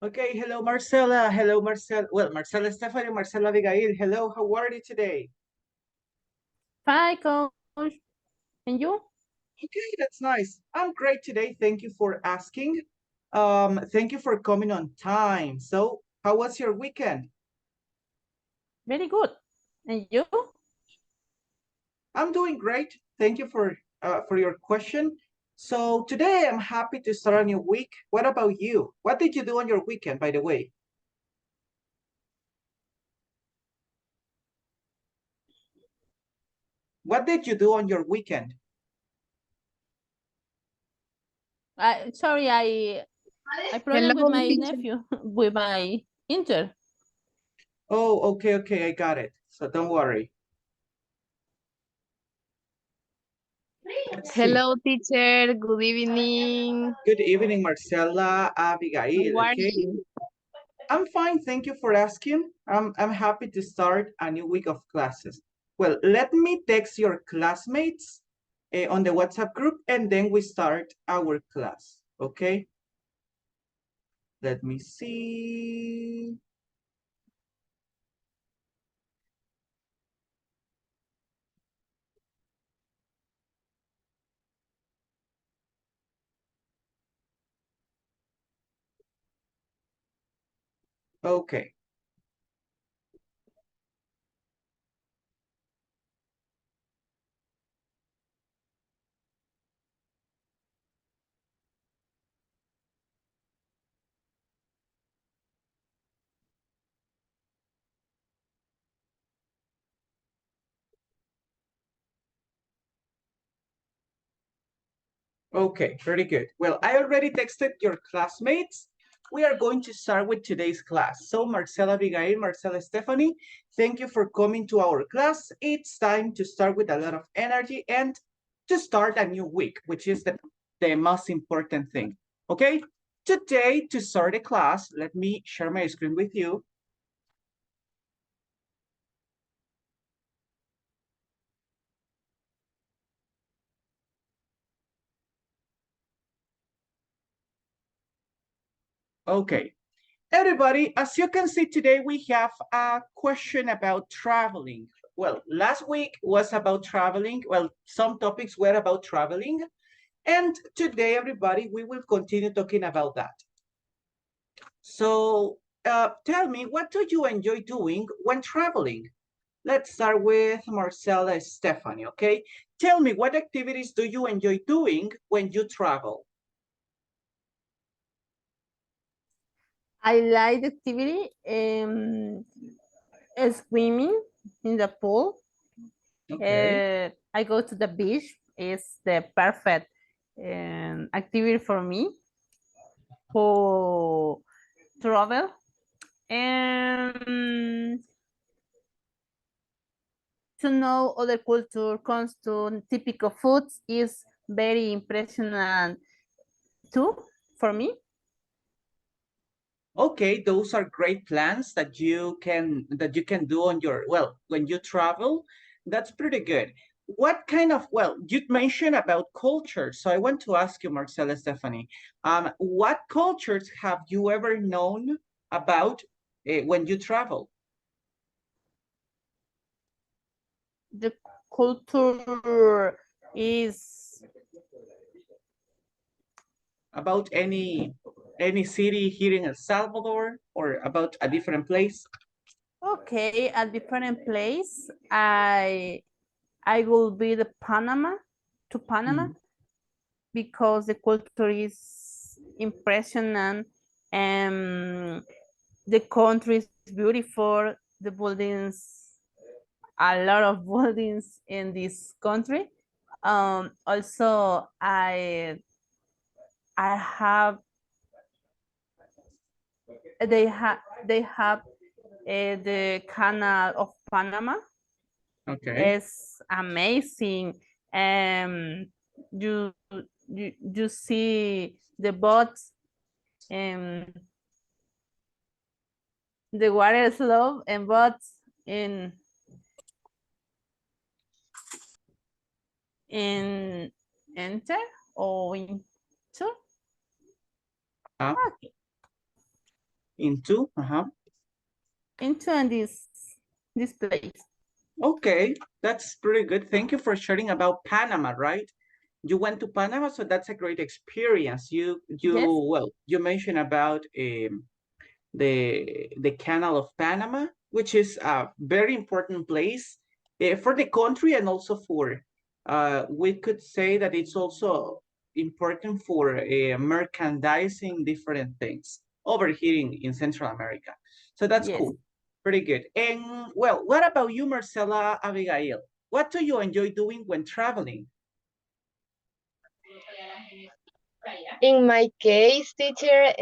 Okay, hello Marcela. Hello Marcel. Well, Marcela Stephanie, Marcela Abigail. Hello, how are you today? Hi, coach. And you? Okay, that's nice. I'm great today. Thank you for asking. Thank you for coming on time. So, how was your weekend? Very good. And you? I'm doing great. Thank you for your question. So today I'm happy to start a new week. What about you? What did you do on your weekend, by the way? What did you do on your weekend? Sorry, I problem with Hello, my teacher. nephew with my inter. Oh, okay, I got it. So don't worry. Let's see. Hello, teacher. Good evening. Good evening, Marcela, How Abigail, are okay? you? I'm fine, thank you for asking. I'm happy to start a new week of classes. Well, let me text your classmates on the WhatsApp group and then we start our class, okay? Let me see. Okay. Okay, very good. Well, I already texted your classmates. We are going to start with today's class. So Marcela Abigail, Marcela Stephanie, thank you for coming to our class. It's time to start with a lot of energy and to start a new week, which is the most important thing. Okay, today to start the class, let me share my screen with you. Okay, everybody, as you can see today, we have a question about traveling. Well, last week was about traveling. Well, some topics were about traveling. And today, everybody, we will continue talking about that. So tell me, what do you enjoy doing when traveling? Let's start with Marcela Stephanie, okay? Tell me, what activities do you enjoy doing when you travel? I like the activity swimming in the pool. Okay. I go to the beach. It's the perfect activity for me who travel. And to know other culture, costume, typical foods is very impressionant too for me. Okay, those are great plans that you can do on your, well, when you travel. That's pretty good. What kind of, well, you mentioned about culture, so I want to ask you, Marcela Stephanie, what cultures have you ever known about when you travel? The culture is About any city here in El Salvador or about a different place? okay. A different place. I will be the Panama Mm. because the culture is impressionant and the country is beautiful. The buildings, a lot of buildings in this country. Also, I have they have the Canal of Panama. Okay. It's amazing. You you see the boats and the water slope and boats in enter or into. Uh, Okay. Into, into this place. Okay, that's pretty good. Thank you for sharing about Panama, right? You went to Panama, so that's a great experience. Yes. Well, you mentioned about the Canal of Panama, which is a very important place for the country and also for we could say that it's also important for merchandising different things over here in Central America. So that's Yes. cool. Pretty good. And well, what about you, Marcela Abigail? What do you enjoy doing when traveling? In my case, teacher,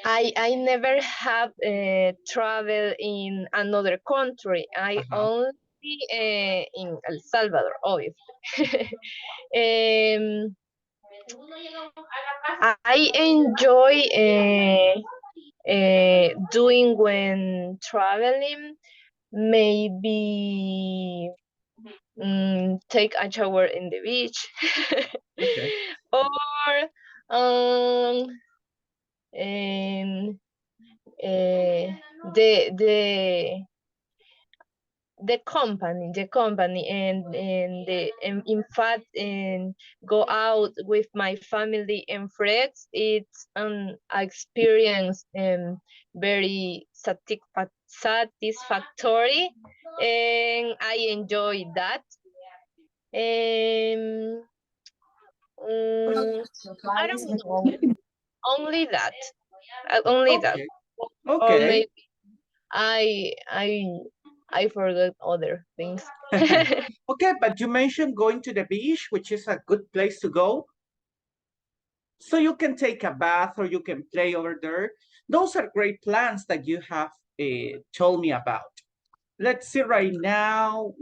I never have traveled in another country. I only in El Salvador, obviously. um, I enjoy doing when traveling, maybe take a shower in the beach, Okay. or and the company and in fact and go out with my family and friends, it's an experience very satisfactory, and I enjoy that. um, I don't know, only that, only that, Okay. or Okay. maybe I I I forgot other things. Okay, but you mentioned going to the beach, which is a good place to go. So you can take a bath or you can play over there. Those are great plans that you have told me about. Let's see right now.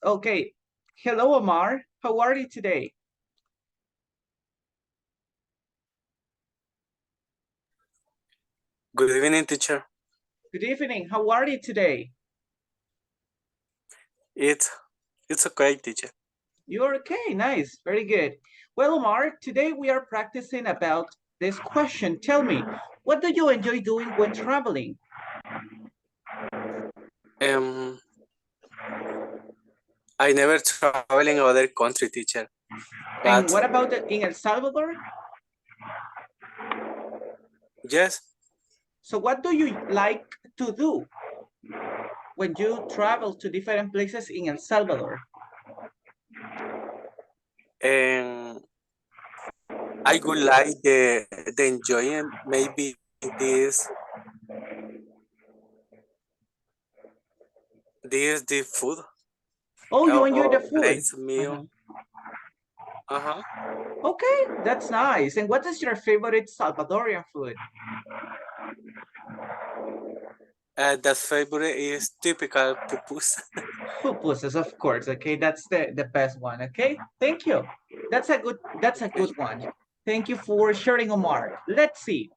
Okay. Hello, Omar. How are you today? Good evening, teacher. Good evening. How are you today? It's okay, teacher. You're okay. Nice. Very good. Well, Omar, today we are practicing about this question. Tell me, what do you enjoy doing when traveling? I never travel in other country, teacher. And But what about in El Salvador? yes, So what do you like to do when you travel to different places in El Salvador? and I would like the enjoying maybe this the food Oh, you enjoy the or food. late meal. Okay, that's nice. And what is your favorite Salvadorian food? That favorite is typical pupus. Pupusas, of course. Okay, that's the best one. Okay, thank you. That's a good one. Thank you for sharing, Omar. Let's see.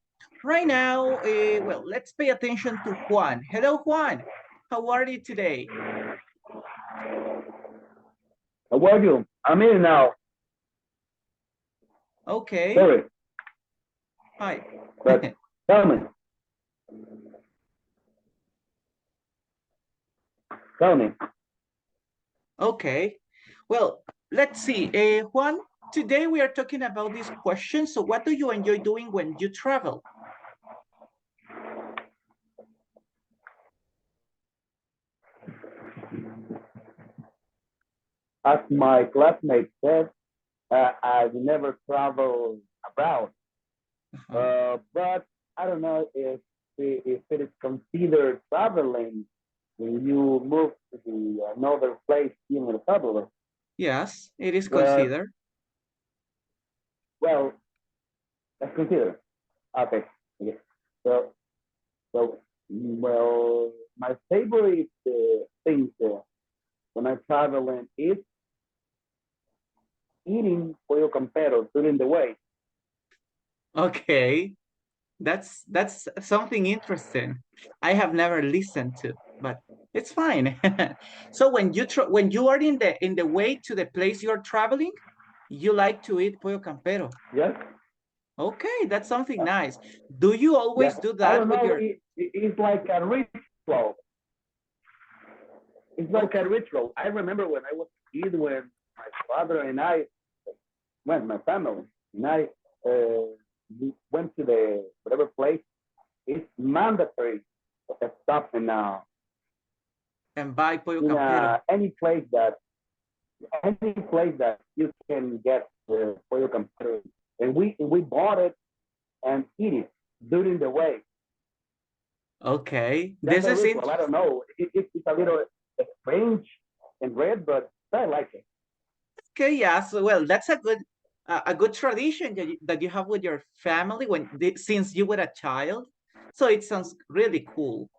Right now, well, let's pay attention to Juan. Hello, Juan. How are you today? How are you? I'm in now. Okay. Sorry, Hi. but tell me. Tell me. Okay. Well, let's see. Juan, today we are talking about this question. So what do you enjoy doing when you travel? As my classmate said, I've never traveled abroad. But I don't know if it is considered traveling when you move to another place in El Salvador. Yes, it is Well, considered. well, let's consider. Okay. Okay. So, well, my favorite thing when I'm traveling is eating pollo campero during the way. Okay. That's something interesting. I have never listened to, but it's fine. So when you are in the way to the place you're traveling, you like to eat pollo campero. Yes. Okay, that's something nice. Do you always do I that don't with know. your? It's like a ritual. It's like a Okay. ritual. I remember when I was a kid, when my father and I, when my family and I we went to the whatever place. It's mandatory to stop And buy pollo in campero. any place that you can get pollo campero, and we bought it and eat it during the way. Okay, That's this a is ritual. I don't know. It's a little strange and red, but I like it. okay. Yeah. So well, that's a good tradition that you have with your family since you were a child. So it sounds really cool.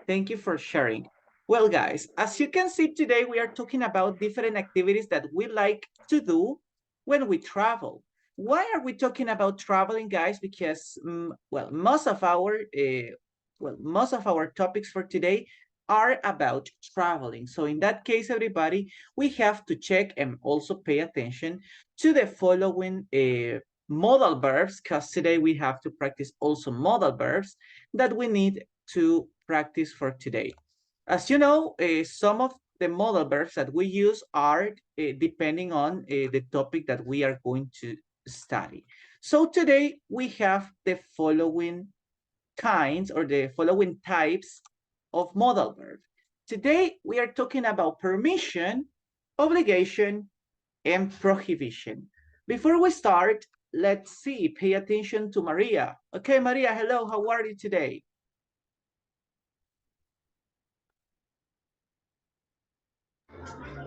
Thank you for sharing. Well, guys, as you can see today, we are talking about different activities that we like to do when we travel. Why are we talking about traveling, guys? Because well, most of our topics for today are about traveling. So in that case, everybody, we have to check and also pay attention to the following modal verbs, because today we have to practice also modal verbs that we need to practice for today. As you know, some of the modal verbs that we use are depending on the topic that we are going to study. So today we have the following kinds or the following types of modal verb. Today we are talking about permission, obligation, and prohibition. Before we start, let's see, pay attention to Maria. Okay, Maria, hello, how are you today?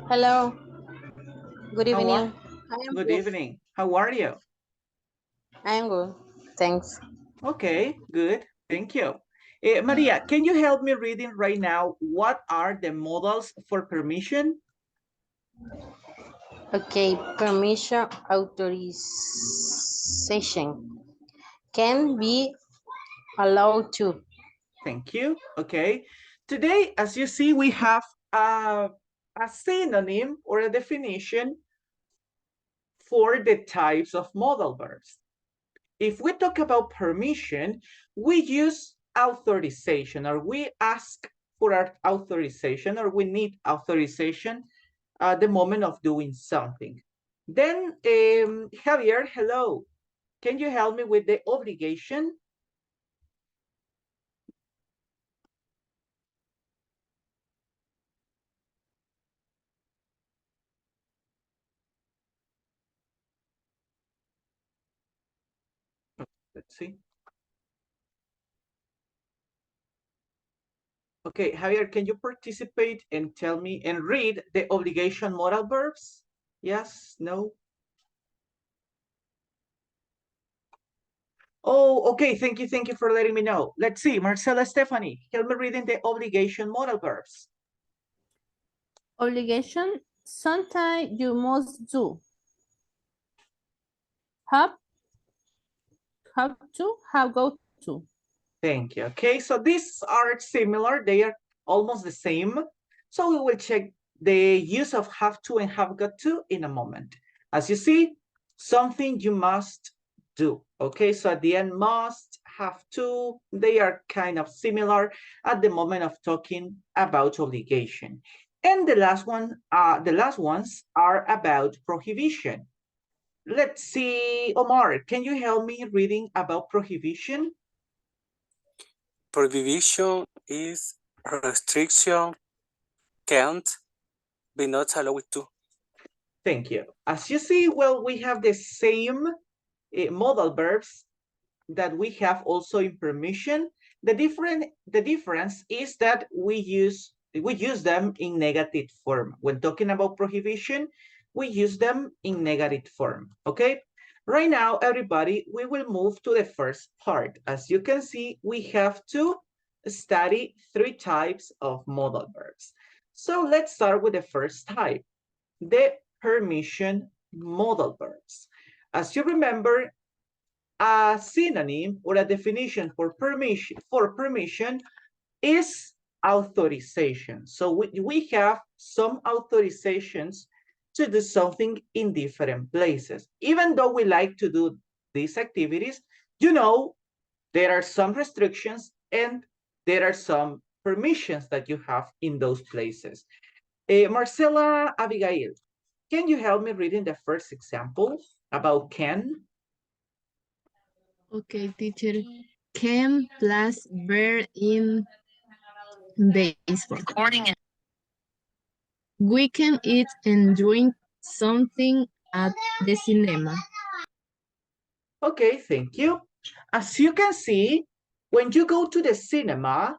Hello, good How are, evening. I am good good. evening. How are you? I am good. Thanks. Okay, good. Thank you. Maria, can you help me reading right now? What are the modals for permission? Okay, permission authorization can be allowed to. Thank you. Okay. Today, as you see, we have a synonym or a definition for the types of modal verbs. If we talk about permission, we use authorization, or we ask for our authorization, or we need authorization at the moment of doing something. Then, Javier, hello. Can you help me with the obligation? Let's see. Okay, Javier, can you participate and tell me and read the obligation modal verbs? Yes, no? Oh, okay, thank you for letting me know. Let's see, Marcela Stephanie, help me reading the obligation modal verbs. Obligation, sometimes you must do. Have to, have go to. Thank you. Okay, so these are similar. They are almost the same. So we will check the use of have to and have got to in a moment. As you see, something you must do. Okay, so at the end, must, have to, they are kind of similar at the moment of talking about obligation. And the last ones are about prohibition. Let's see, Omar, can you help me reading about prohibition? Prohibition is restriction, can't be not allowed to. Thank you. As you see, well, we have the same modal verbs that we have also in permission. The difference is that we use them in negative form. When talking about prohibition, we use them in negative form. Okay. Right now, everybody, we will move to the first part. As you can see, we have to study 3 types of modal verbs. So let's start with the first type, the permission modal verbs. As you remember, a synonym or a definition for permission is authorization. So we have some authorizations to do something in different places. Even though we like to do these activities, You know, there are some restrictions and there are some permissions that you have in those places. Marcela Abigail, can you help me reading the first example about can? Okay, teacher. Can plus verb in baseball. We can eat and drink something at the cinema. Okay, thank you. As you can see, when you go to the cinema,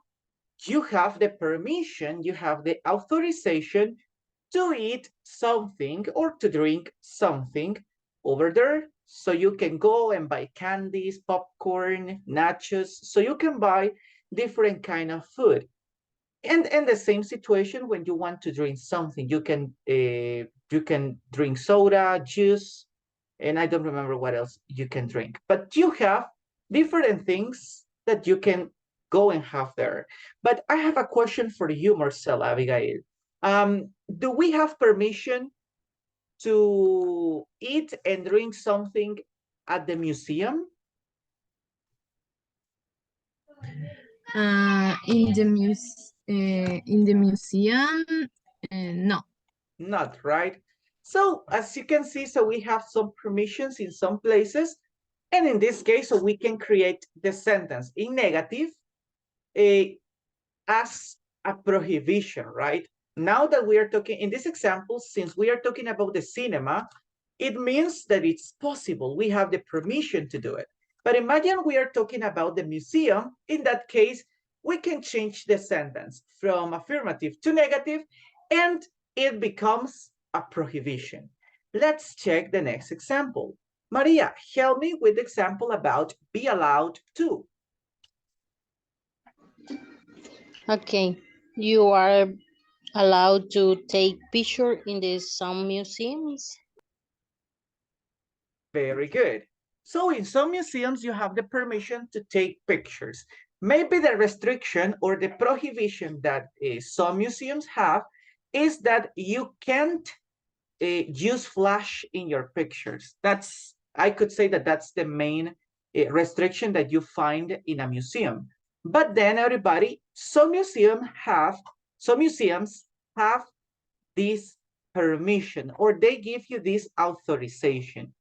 you have the permission, you have the authorization to eat something or to drink something over there. So you can go and buy candies, popcorn, nachos. So you can buy different kind of food. And the same situation when you want to drink something, you can drink soda, juice, and I don't remember what else you can drink. But you have different things that you can go and have there. But I have a question for you, Marcela Abigail. Do we have permission to eat and drink something at the museum? In the museum, no. Not, right? So as you can see, so we have some permissions in some places. And in this case, so we can create the sentence in negative as a prohibition, right? Now that we are talking, in this example, since we are talking about the cinema, it means that it's possible. We have the permission to do it. But imagine we are talking about the museum. In that case, we can change the sentence from affirmative to negative, and it becomes a prohibition. Let's check the next example. Maria, help me with the example about be allowed to. Okay, you are allowed to take picture in some museums. Very good. So in some museums, you have the permission to take pictures. Maybe the restriction or the prohibition that some museums have is that you can't use flash in your pictures. I could say that that's the main restriction that you find in a museum. But then everybody, some museums have this permission, or they give you this authorization.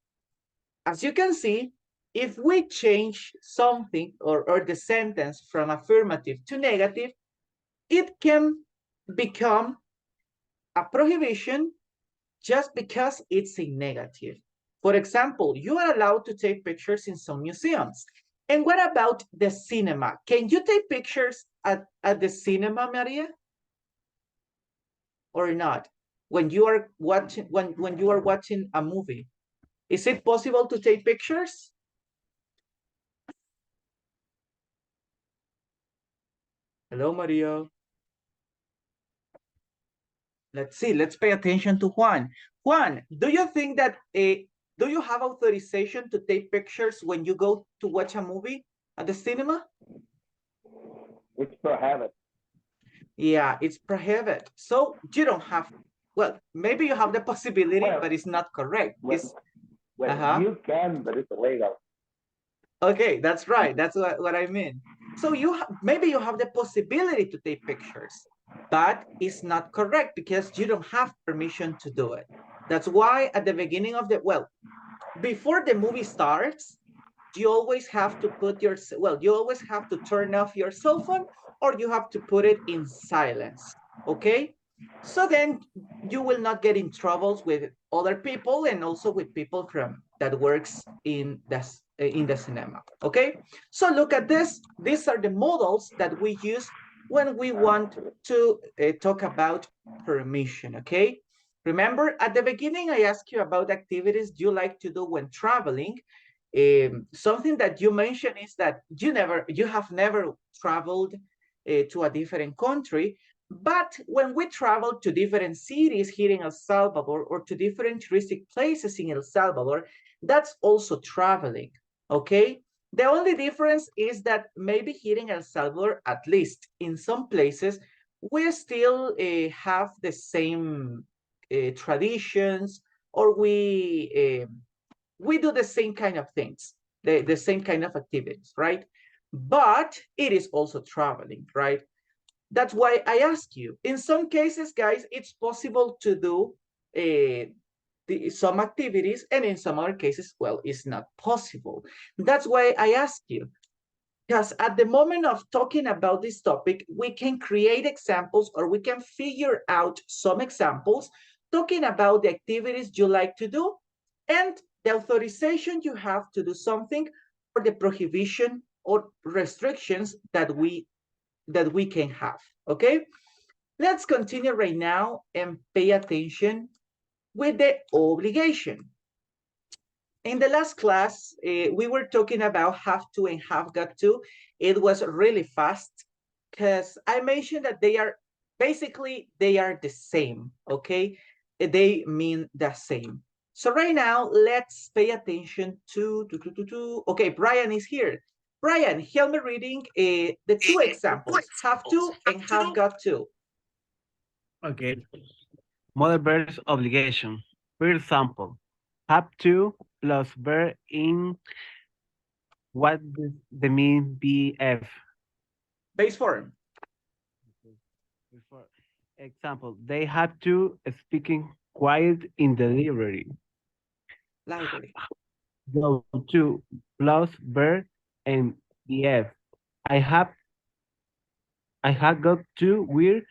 As you can see, if we change something or the sentence from affirmative to negative, it can become a prohibition just because it's a negative. For example, you are allowed to take pictures in some museums. And what about the cinema? Can you take pictures at the cinema, Maria? Or not? When you are watching a movie, is it possible to take pictures? Hello, Maria. Let's see, let's pay attention to Juan. Juan, do you think that, do you have authorization to take pictures when you go to watch a movie at the cinema? It's prohibited. Yeah, it's prohibited. So you don't have, well, maybe you have the possibility, Well, but it's not correct. You can, but it's illegal. Okay, that's right. That's what I mean. So maybe you have the possibility to take pictures, but it's not correct because you don't have permission to do it. That's why at the beginning of before the movie starts, you always have to you always have to turn off your cell phone, or you have to put it in silence, okay? So then you will not get in troubles with other people and also with people that works in the cinema, okay? So look at this. These are the modals that we use when we want to talk about permission, okay? Remember, at the beginning, I asked you about activities you like to do when traveling. Something that you mentioned is that you have never traveled to a different country, but when we travel to different cities here in El Salvador or to different touristic places in El Salvador, that's also traveling, okay? The only difference is that maybe here in El Salvador, at least in some places, we still have the same traditions, or we do the same kind of things. the same kind of activities, right? But it is also traveling, right? That's why I ask you. In some cases, guys, it's possible to do some activities, and in some other cases, well, it's not possible. That's why I ask you. Because at the moment of talking about this topic, we can create examples or we can figure out some examples talking about the activities you like to do and the authorization you have to do something or the prohibition or restrictions that we can have, okay? Let's continue right now and pay attention with the obligation. In the last class, we were talking about have to and have got to. It was really fast because I mentioned that they are the same, okay? They mean the same. So right now, let's pay attention to okay, Brian is here. Brian, help me reading the two examples, have to and have got to. Okay. Model verbs obligation. For example, have to plus verb in what does the mean BF? Base form. For example, they have to speaking quiet in the library. Library. Go to plus verb and BF. I have got to wear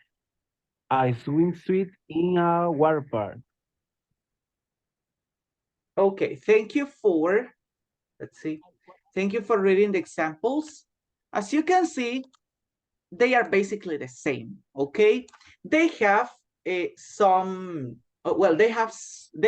a swimsuit in a water park. Okay, thank you for, let's see. Thank you for reading the examples. As you can see, they are basically the same, okay? They have some, well, they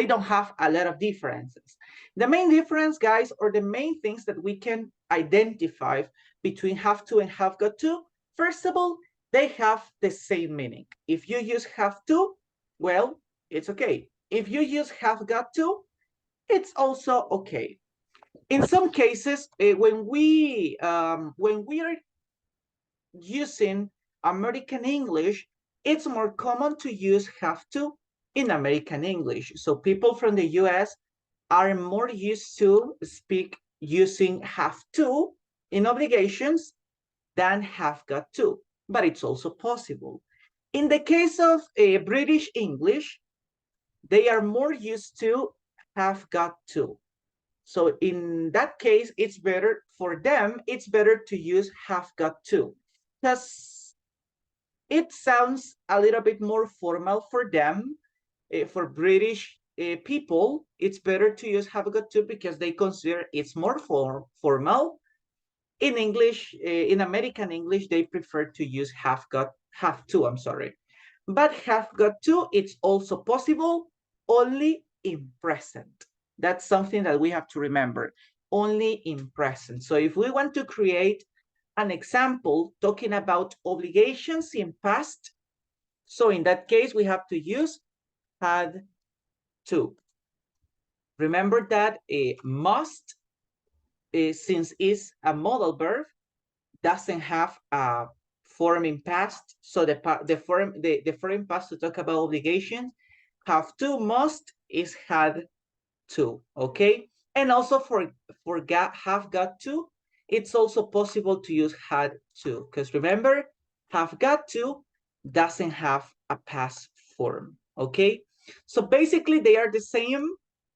don't have a lot of differences. The main difference, guys, or the main things that we can identify between have to and have got to, first of all, they have the same meaning. If you use have to, well, it's okay. If you use have got to, it's also okay. In some cases, when we are using American English, it's more common to use have to in American English. So people from the US are more used to speak using have to in obligations than have got to, but it's also possible. In the case of British English, they are more used to have got to. So in that case, it's better for them, it's better to use have got to, because it sounds a little bit more formal for them. For British people, it's better to use have got to because they consider it's more formal. In English, in American English, they prefer to use have to, I'm sorry. But have got to, it's also possible, only in present. That's something that we have to remember, only in present. So if we want to create an example talking about obligations in past, so in that case, we have to use had to. Remember that a must, since is a modal verb, doesn't have a form in past. So the form in past to talk about obligations, have to, must is had to, okay? And also for have got to, it's also possible to use had to, because remember, have got to doesn't have a past form, okay? So basically they are the same.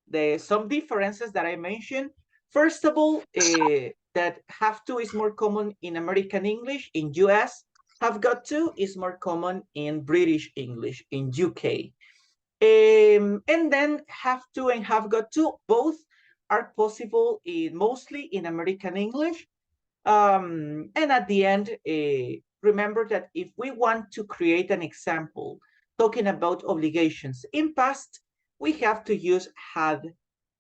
There's some differences that I mentioned. First of all, that have to is more common in American English. In US, have got to is more common in British English, in UK. And then have to and have got to, both are possible mostly in American English. And at the end, remember that if we want to create an example talking about obligations in past, we have to use had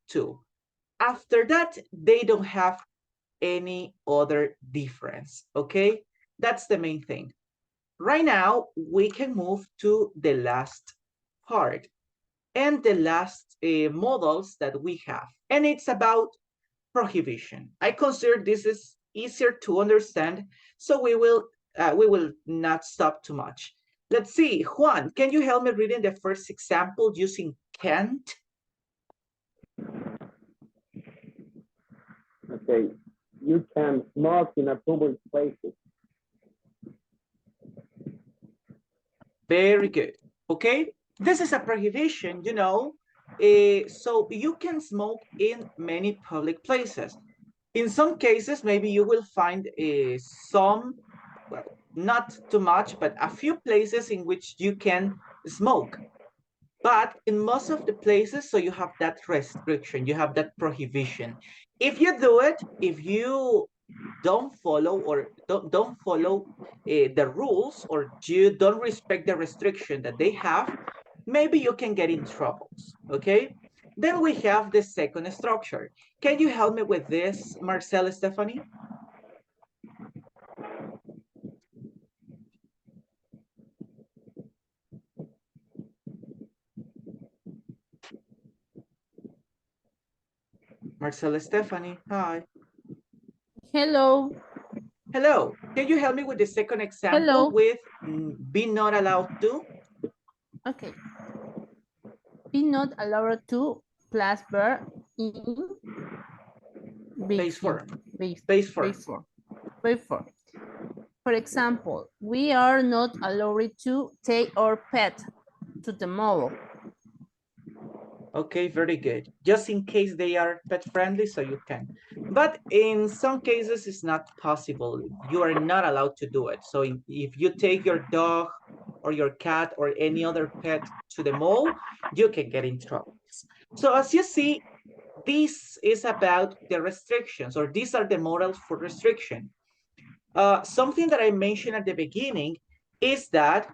to. After that, they don't have any other difference, okay? That's the main thing. Right now, we can move to the last part and the last models that we have, and it's about prohibition. I consider this is easier to understand, so we will not stop too much. Let's see, Juan, can you help me reading the first example using can't? Okay, you can smoke in a public places. Very good. Okay, this is a prohibition, you know. So you can smoke in many public places. In some cases, maybe you will find some, well, not too much, but a few places in which you can smoke. But in most of the places, so you have that restriction, you have that prohibition. If you do it, if you don't follow or don't follow the rules, or you don't respect the restriction that they have, maybe you can get in troubles, okay? Then we have the second structure. Can you help me with this, Marcel, Stephanie? Marcel, Stephanie, hi. Hello. Hello, can you help me with the second example Hello. with be not allowed to? Okay. Be not allowed to plus verb in Base form. Base Base form. form. Base form. For example, we are not allowed to take our pet to the mall. Okay, very good. Just in case they are pet friendly, so you can. But in some cases, it's not possible. You are not allowed to do it. So if you take your dog or your cat or any other pet to the mall, you can get in trouble. So as you see, this is about the restrictions, or these are the models for restriction. Something that I mentioned at the beginning is that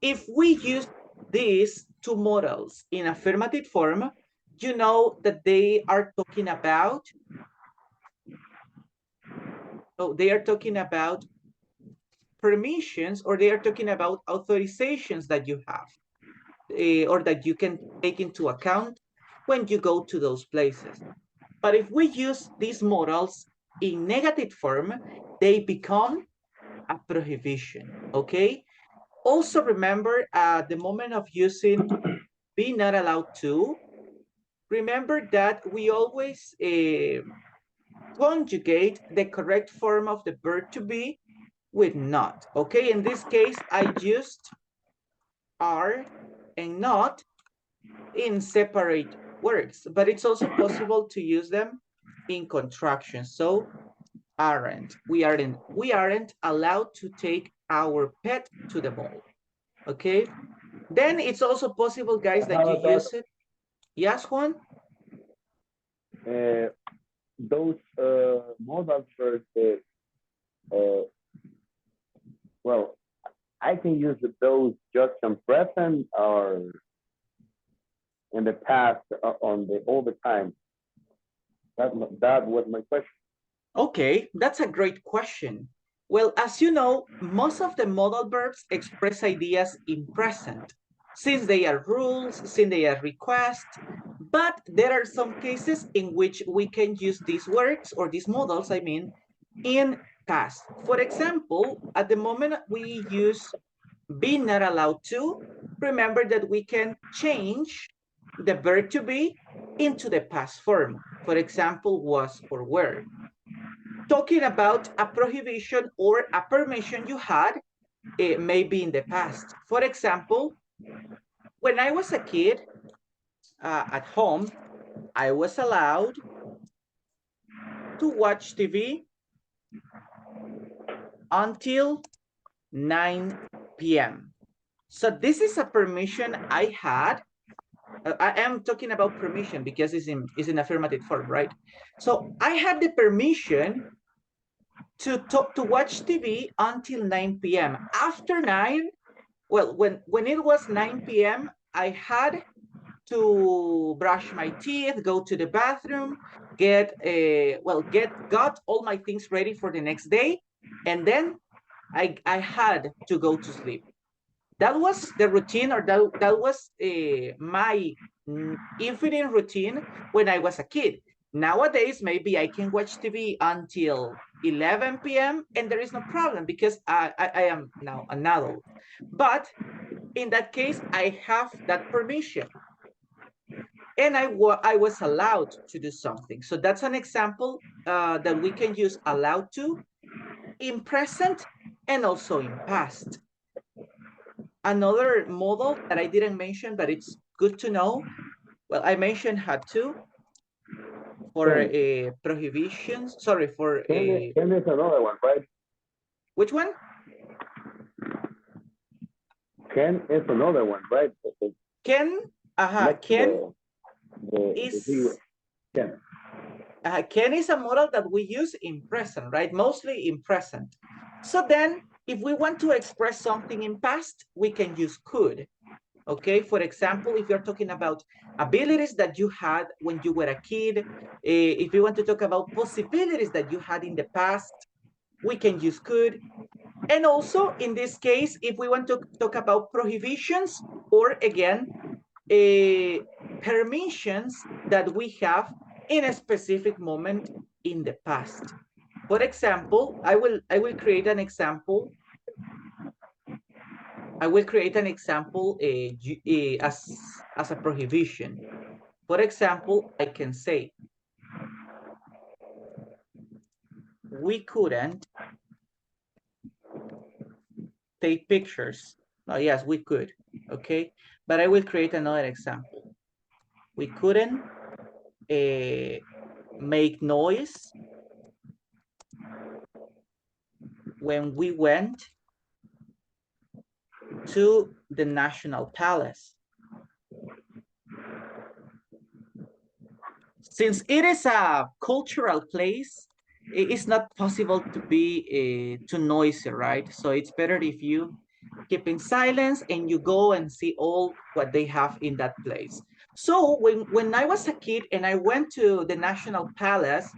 if we use these two models in affirmative form, you know that they are talking about, permissions, or they are talking about authorizations that you have, or that you can take into account when you go to those places. But if we use these models in negative form, they become a prohibition, okay? Also remember at the moment of using be not allowed to, remember that we always conjugate the correct form of the verb to be with not, okay? In this case, I used are and not in separate words, but it's also possible to use them in contractions. So aren't, we aren't allowed to take our pet to the mall, okay? Then it's also possible, guys, that you use it. Yes, Juan? Those modal verses, well, I can use those just on present or in the past on the all the time. That was my question. Okay, that's a great question. Well, as you know, most of the modal verbs express ideas in present, since they are rules, since they are requests, but there are some cases in which we can use these words, or these modals, I mean, in past. For example, at the moment we use be not allowed to, remember that we can change the verb to be into the past form. For example, was or were. Talking about a prohibition or a permission you had, maybe in the past. For example, when I was a kid at home, I was allowed to watch TV until 9 p.m. So this is a permission I had. I am talking about permission because it's in affirmative form, right? So I had the permission to watch TV until 9 p.m. After 9, well, when it was 9 p.m., I had to brush my teeth, go to the bathroom, got all my things ready for the next day, and then I had to go to sleep. That was the routine, or that was my evening routine when I was a kid. Nowadays, maybe I can watch TV until 11 p.m. and there is no problem because I am now an adult. But in that case, I have that permission. and I was allowed to do something. So that's an example that we can use allowed to in present and also in past. Another modal that I didn't mention, but it's good to know. Well, I mentioned had to for prohibitions. Sorry, for Can is another one, right? which one? Can is another one, right? Can, Next can is can. Can is a modal that we use in present, right? Mostly in present. So then, if we want to express something in past, we can use could. Okay, for example, if you're talking about abilities that you had when you were a kid, if you want to talk about possibilities that you had in the past, we can use could. And also, in this case, if we want to talk about prohibitions or again, permissions that we have in a specific moment in the past. For example, I will create an example. I will create an example as a prohibition. For example, I can say, we couldn't take pictures. No, yes, we could, okay? But I will create another example. We couldn't make noise when we went to the National Palace. Since it is a cultural place, it's not possible to be too noisy, right? So it's better if you keep in silence and you go and see all what they have in that place. So when I was a kid and I went to the National Palace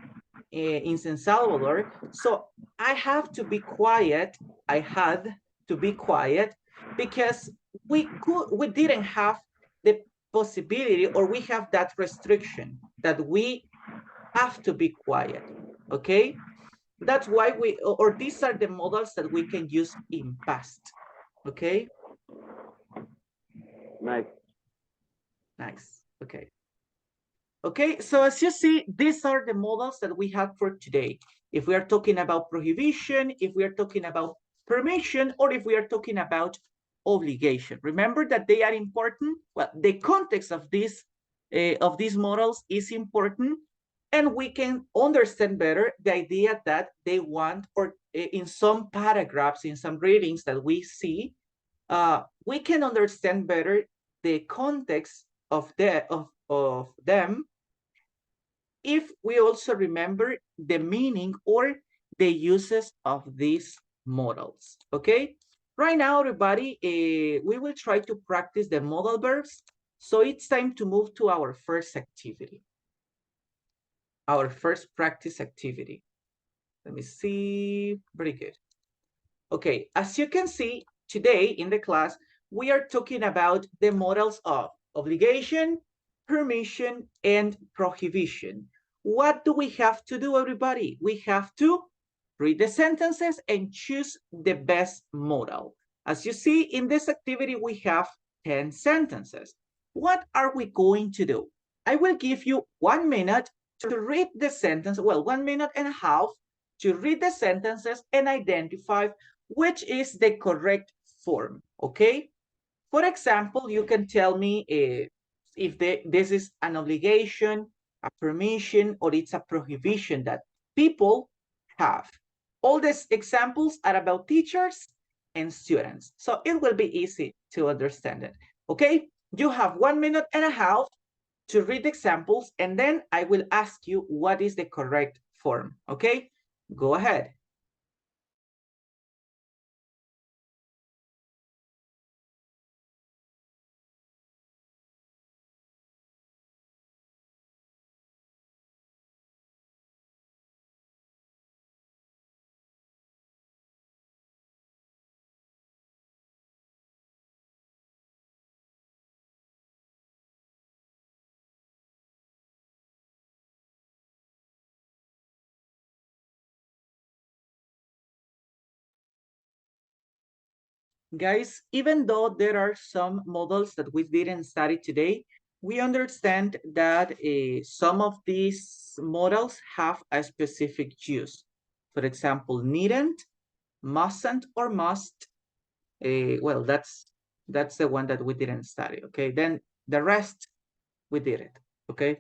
in San Salvador, so I have to be quiet. I had to be quiet because we didn't have the possibility, or we have that restriction that we have to be quiet, okay? That's why or these are the models that we can use in past, okay? Nice. Nice, okay. Okay, so as you see, these are the models that we have for today. If we are talking about prohibition, if we are talking about permission, or if we are talking about obligation. Remember that they are important. Well, the context of these models is important, and we can understand better the idea that they want, or in some paragraphs, in some readings that we see, we can understand better the context of them if we also remember the meaning or the uses of these models, okay? Right now, everybody, we will try to practice the modal verbs. So it's time to move to our first activity, our first practice activity. Let me see, very good. Okay, as you can see, today in the class, we are talking about the modals of obligation, permission, and prohibition. What do we have to do, everybody? We have to read the sentences and choose the best modal. As you see in this activity, we have 10 sentences. What are we going to do? I will give you 1 minute to read the sentence, well, 1 minute and a half to read the sentences and identify which is the correct form, okay? For example, you can tell me if this is an obligation, a permission, or it's a prohibition that people have. All these examples are about teachers and students, so it will be easy to understand it, okay? You have 1 minute and a half to read examples, and then I will ask you what is the correct form, okay? Go ahead. Guys, even though there are some models that we didn't study today, we understand that some of these models have a specific use. For example, needn't, mustn't, or must. Well, that's the one that we didn't study, okay? Then the rest, we did it, okay?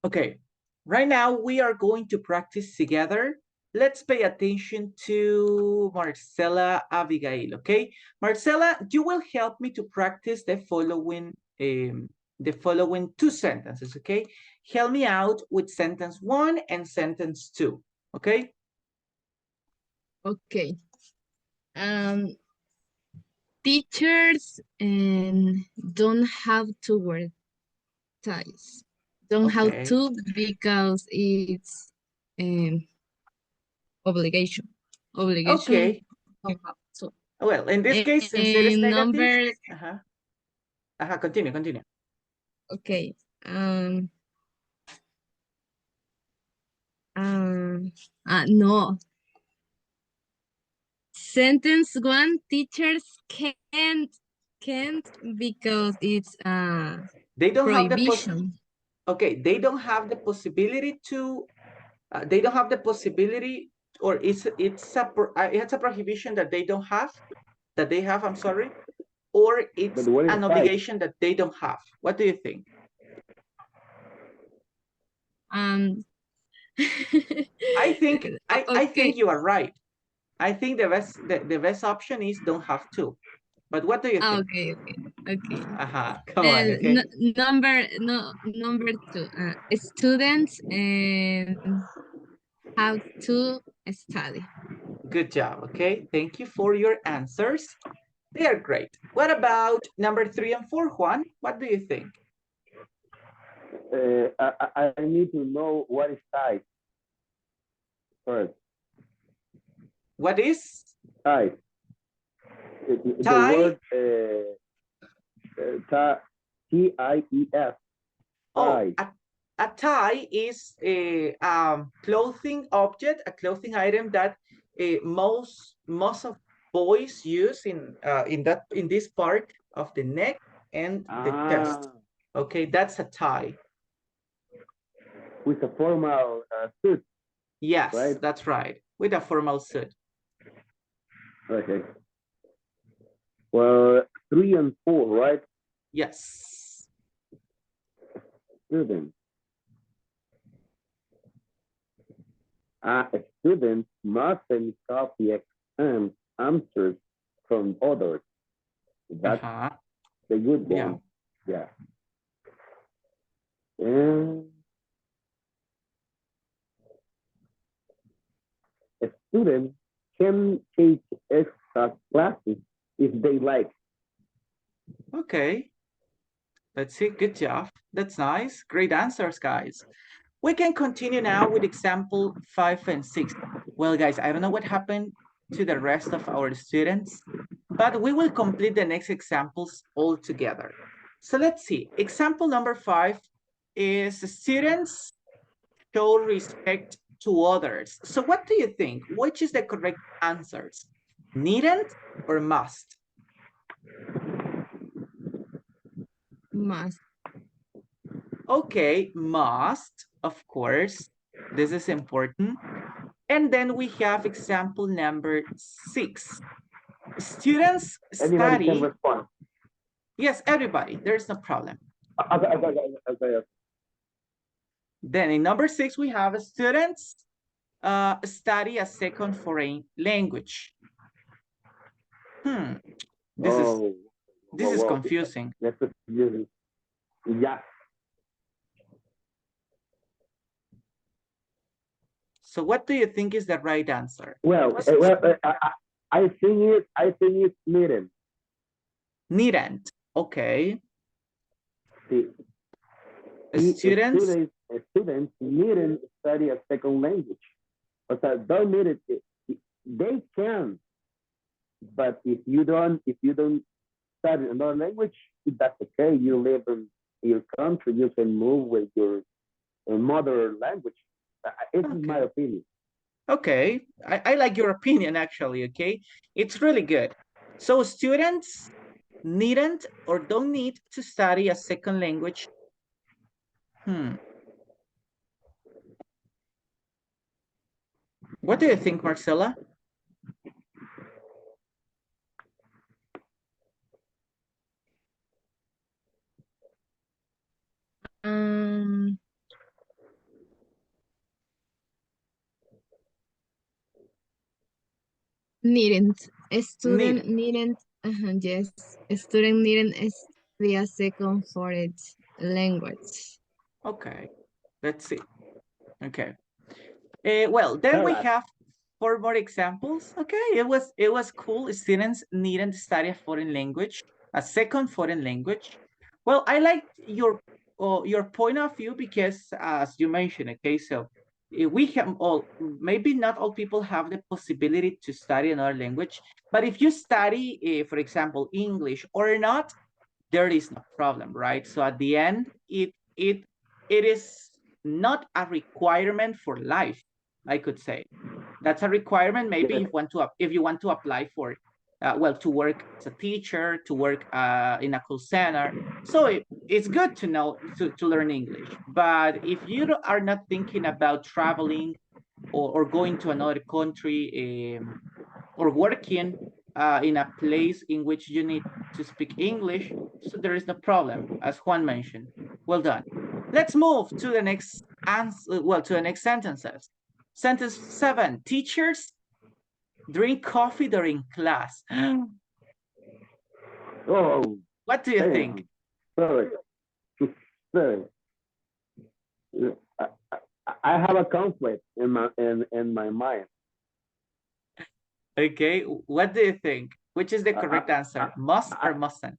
Okay, right now we are going to practice together. Let's pay attention to Marcela Abigail, okay? Marcela, you will help me to practice the following two sentences, okay? Help me out with sentence 1 and sentence 2, okay? Okay. Teachers don't have to wear ties. Don't have Okay. to because it's obligation. Obligation. Okay. Don't have to. Well, in this case, since it is And negative, number, continue. okay. No. Sentence 1, teachers can't because it's They don't have the prohibition. okay, they don't have the possibility to they don't have the possibility, or it's a prohibition that they don't have, I'm sorry, or it's But what is an right? obligation that they don't have. What do you think? I think I think Okay. you are right. I think the best option is don't have to. But what do you think? Okay. Come on, okay. Number 2, students have to study. Good job, okay? Thank you for your answers. They are great. What about number 3 and 4, Juan? What do you think? I need to know what is type first. What is? Type. Tie? The word T-I-E-S. Oh, a tie is a clothing object, a clothing item that most of boys use in this part of the neck and the chest. Okay, that's a tie. With a formal suit. Yes, right? That's right. With a formal suit. Okay. Well, 3 and 4, right? Yes. Student. A student mustn't copy exam answers from others. That's the good one. Yeah. And a student can take extra classes if they like. Okay. Let's see. Good job. That's nice. Great answers, guys. We can continue now with example 5 and 6. Well, guys, I don't know what happened to the rest of our students, but we will complete the next examples all together. So let's see. Example number 5 is students show respect to others. So what do you think? Which is the correct answers? Needn't or must? Must. Okay, must, of course. This is important. And then we have example number 6. Students Anybody study. can respond. Yes, everybody. There's no problem. Okay. Then in number 6, we have students study a second foreign language. This is confusing. That's confusing. Yeah. So what do you think is the right answer? Well, I think it's needed. Needn't. Okay. See, Students. students needn't study a second language. O sea, don't need it. They can, but if you don't study another language, that's okay. You live in your country, you can move with your mother language. It's my opinion. Okay, I like your opinion actually, okay? It's really good. So students needn't or don't need to study a second language. What do you think, Marcela? Needn't. A student needn't, yes, a student needn't study a second foreign language. Okay, let's see. Okay. Well, then we have 4 more examples. Okay, it was cool. Students needn't study a foreign language, a second foreign language. Well, I like your point of view because, as you mentioned, okay, so we have all, maybe not all people have the possibility to study another language, but if you study, for example, English or not, there is no problem, right? So at the end, it is not a requirement for life, I could say. That's a requirement maybe if you want to apply for well, to work as a teacher, to work in a call center. So it's good to know to learn English. But if you are not thinking about traveling or going to another country or working in a place in which you need to speak English, so there is no problem, as Juan mentioned. Well done. Let's move to the next answer, well, to the next sentences. Sentence 7, teachers drink coffee during class. Oh, what do you think? Sorry. I have a conflict in my mind. Okay, what do you think? Which is the correct answer? Must or mustn't?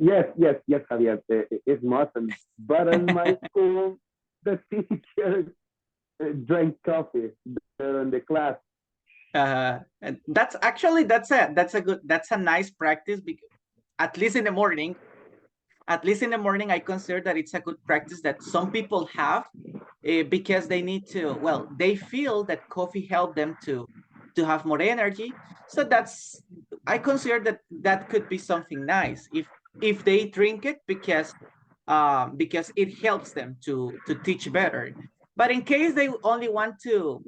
Yes, Javier. It mustn't. But in my school, the teacher drank coffee during the class. And that's actually that's a nice practice because at least in the morning, I consider that it's a good practice that some people have because they need to, well, they feel that coffee helped them to have more energy. So I consider that could be something nice if they drink it because it helps them to teach better. But in case they only want to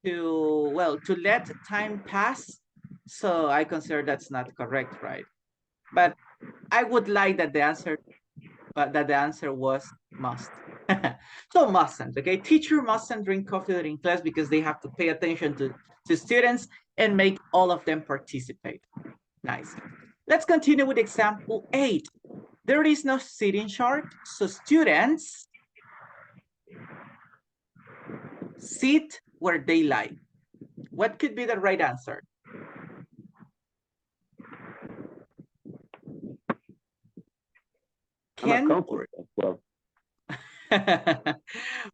let time pass, so I consider that's not correct, right? But I would like that the answer was must. So mustn't, okay? Teacher mustn't drink coffee during class because they have to pay attention to students and make all of them participate. Nice. Let's continue with example 8. There is no sitting chart, so students sit where they like. What could be the right answer? Can or... well.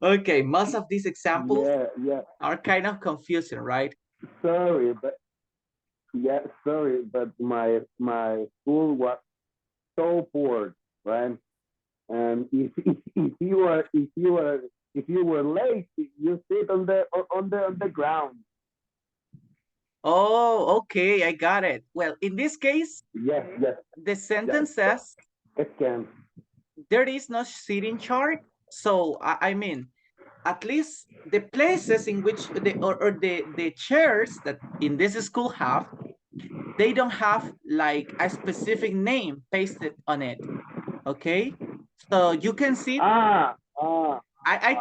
Okay, most of these examples are kind of confusing, right? Sorry, but my school was so poor, right? And if you were late, you sit on the ground. Oh, okay, I got it. Well, in this case, yes, the sentence says it can. There is no sitting chart. So I mean, at least the places in which the chairs that in this school have, they don't have like a specific name pasted on it. Okay, so you can see. I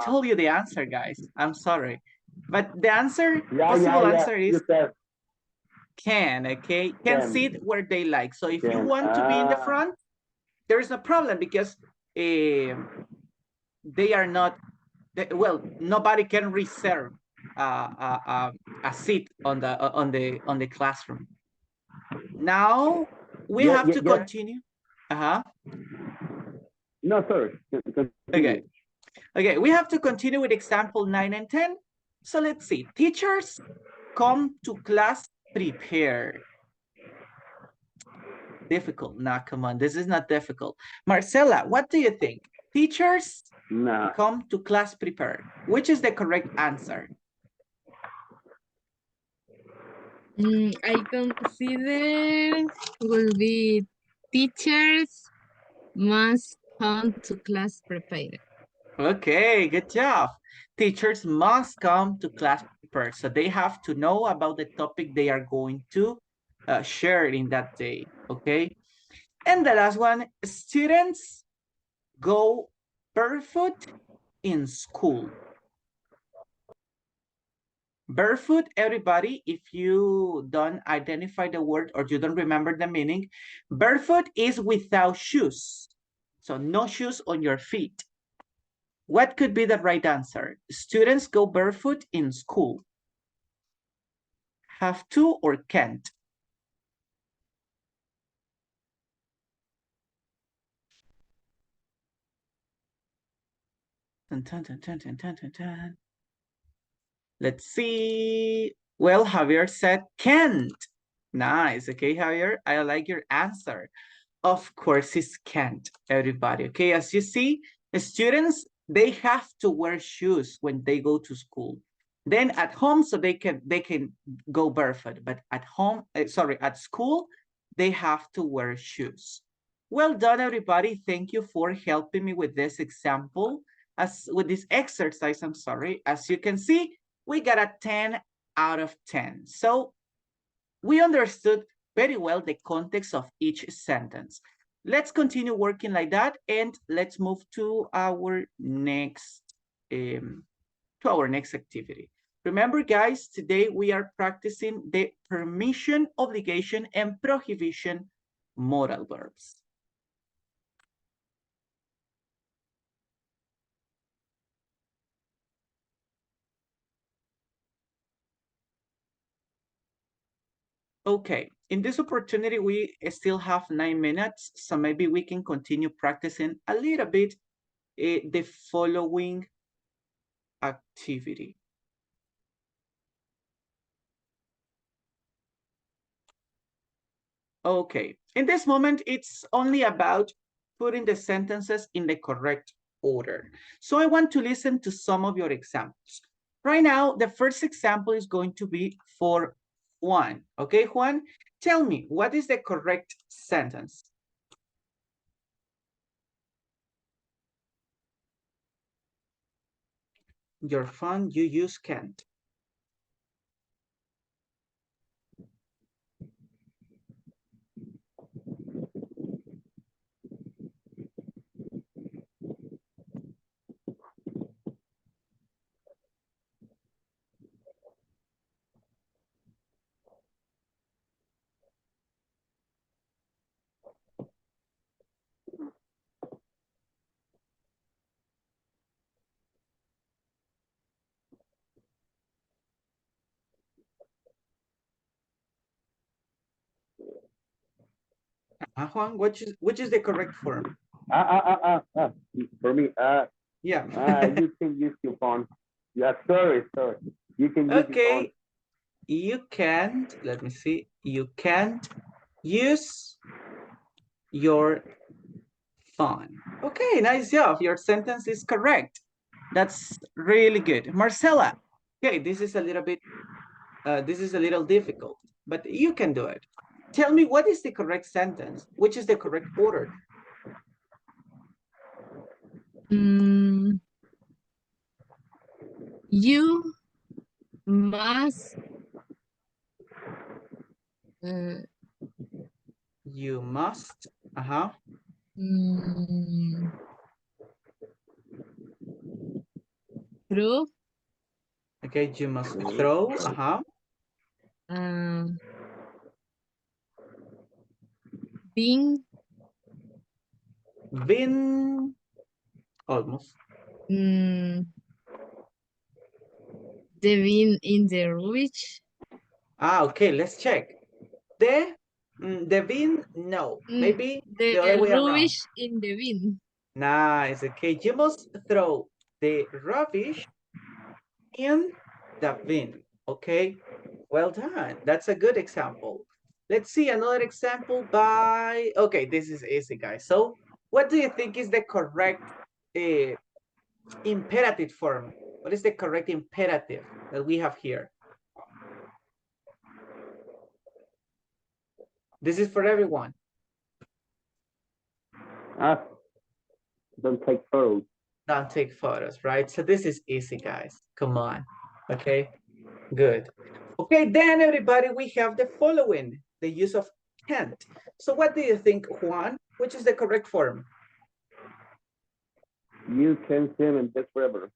told you the answer, guys. I'm sorry, but the answer, possible answer is can. Okay, can sit where they like. So if you want to be in the front, there is no problem because they are not, well, nobody can reserve a seat on the classroom. Now we have to continue. No, sorry. Okay. Okay, we have to continue with example 9 and 10. So let's see. Teachers come to class prepared. Difficult. Nah, come on. This is not difficult. Marcela, what do you think? Teachers come to class prepared. Which is the correct answer? I consider will be teachers must come to class prepared. Okay, good job. Teachers must come to class prepared. So they have to know about the topic they are going to share in that day. Okay. And the last one, students go barefoot in school. Barefoot, everybody, if you don't identify the word or you don't remember the meaning, barefoot is without shoes. So no shoes on your feet. What could be the right answer? Students go barefoot in school. Have to or can't? Dun, dun, dun, dun, dun, dun, dun, dun. Let's see. Well, Javier said can't. Nice. Okay, Javier, I like your answer. Of course, it's can't, everybody. Okay, as you see, the students, they have to wear shoes when they go to school. Then at home, so they can go barefoot. But at home, at school, they have to wear shoes. Well done, everybody. Thank you for helping me with this example. With this exercise, I'm sorry. As you can see, we got a 10 out of 10. So we understood very well the context of each sentence. Let's continue working like that, and let's move to our next activity. Remember, guys, today we are practicing the permission, obligation, and prohibition modal verbs. Okay, in this opportunity, we still have 9 minutes, so maybe we can continue practicing a little bit the following activity. Okay, in this moment, it's only about putting the sentences in the correct order. So I want to listen to some of your examples. Right now, the first example is going to be for Juan. Okay, Juan, tell me, what is the correct sentence? Your phone you use can't. Juan, which is the correct form? For me, Yeah. you can use your phone. Yeah, sorry. You can use your phone. Okay, you can't, let me see, you can't use your phone. Okay, nice job. Your sentence is correct. That's really good. Marcela, okay, this is a little difficult, but you can do it. Tell me, what is the correct sentence? Which is the correct order? You must You must, throw okay, you must throw, being Been, almost. The bin in the rubbish. Okay, let's check. The bin, no. Maybe The the other way around. rubbish in the bin. Nice, okay. You must throw the rubbish in the bin, okay? Well done. That's a good example. Let's see another example by, okay, this is easy, guys. So what do you think is the correct imperative form? What is the correct imperative that we have here? This is for everyone. Don't take photos. Don't take photos, right? So this is easy, guys. Come on. Okay, good. Okay, then everybody, we have the following, the use of can't. So what do you think, Juan? Which is the correct form? You can swim in this river.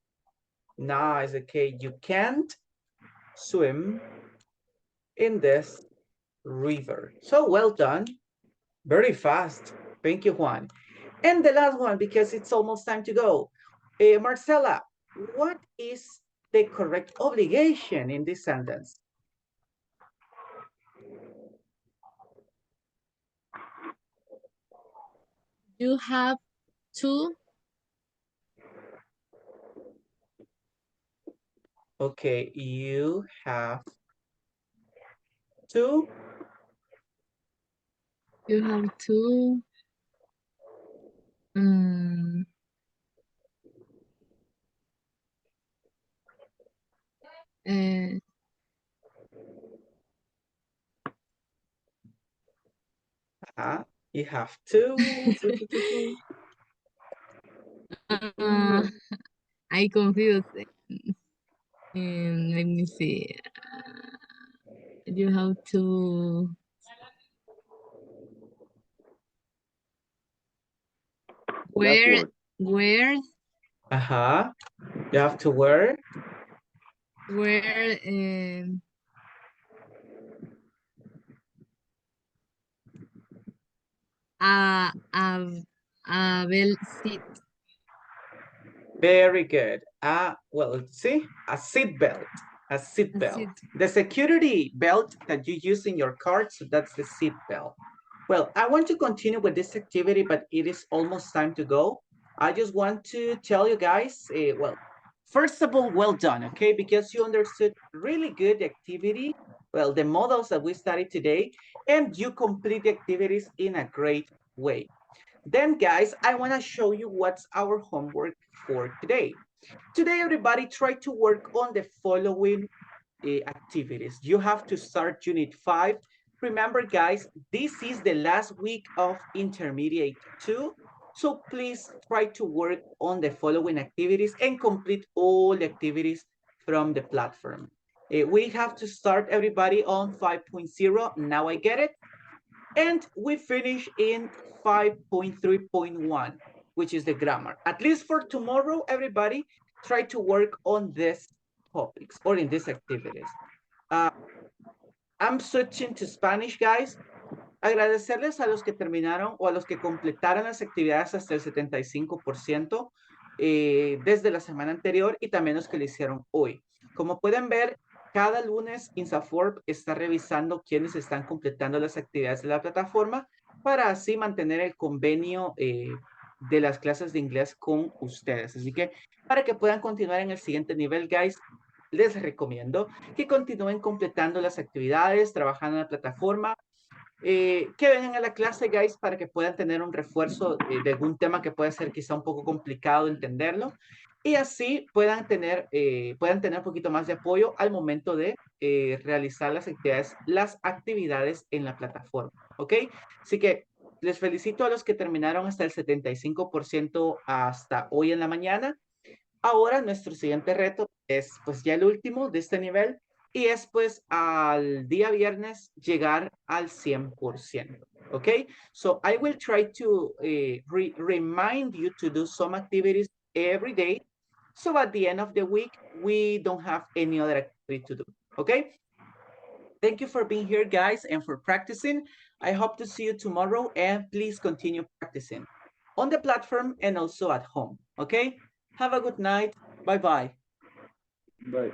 Nice, okay. You can't swim in this river. So well done. Very fast. Thank you, Juan. And the last one, because it's almost time to go. Marcela, what is the correct obligation in this sentence? You have to. Okay, you have to. You have to. You have to. I confused. Let me see. You have to. Where? You have to wear. Where? A belt seat. Very good. Well, see, a seat belt. A seat belt. The security belt that you use in your car, so that's the seat belt. Well, I want to continue with this activity, but it is almost time to go. I just want to tell you guys, well, first of all, well done, okay? Because you understood really good the activity, well, the models that we studied today, and you complete the activities in a great way. Then, guys, I want to show you what's our homework for today. Today, everybody, try to work on the following activities. You have to start Unit 5. Remember, guys, this is the last week of Intermediate 2. So please try to work on the following activities and complete all the activities from the platform. We have to start, everybody, on 5.0. Now I get it. And we finish in 5.3.1, which is the grammar. At least for tomorrow, everybody, try to work on these topics or in these activities. I'm switching to Spanish, guys. Agradecerles a los que terminaron o a los que completaron las actividades hasta el 75% desde la semana anterior y también los que lo hicieron hoy. Como pueden ver, cada lunes INSAFORP está revisando quiénes están completando las actividades de la plataforma para así mantener el convenio de las clases de inglés con ustedes. Así que para que puedan continuar en el siguiente nivel, guys, les recomiendo que continúen completando las actividades, trabajando en la plataforma, que vengan a la clase, guys, para que puedan tener un refuerzo de algún tema que puede ser quizá un poco complicado de entenderlo y así puedan tener un poquito más de apoyo al momento de realizar las actividades en la plataforma, ¿ok? Así que les felicito a los que terminaron hasta el 75% hasta hoy en la mañana. Ahora nuestro siguiente reto es pues ya el último de este nivel y es pues al día viernes llegar al 100%. Okay, so I will try to remind you to do some activities every day. So at the end of the week, we don't have any other activity to do. Okay. Thank you for being here, guys, and for practicing. I hope to see you tomorrow, and please continue practicing. on the platform and also at home. Okay? Have a good night. Bye-bye. Bye.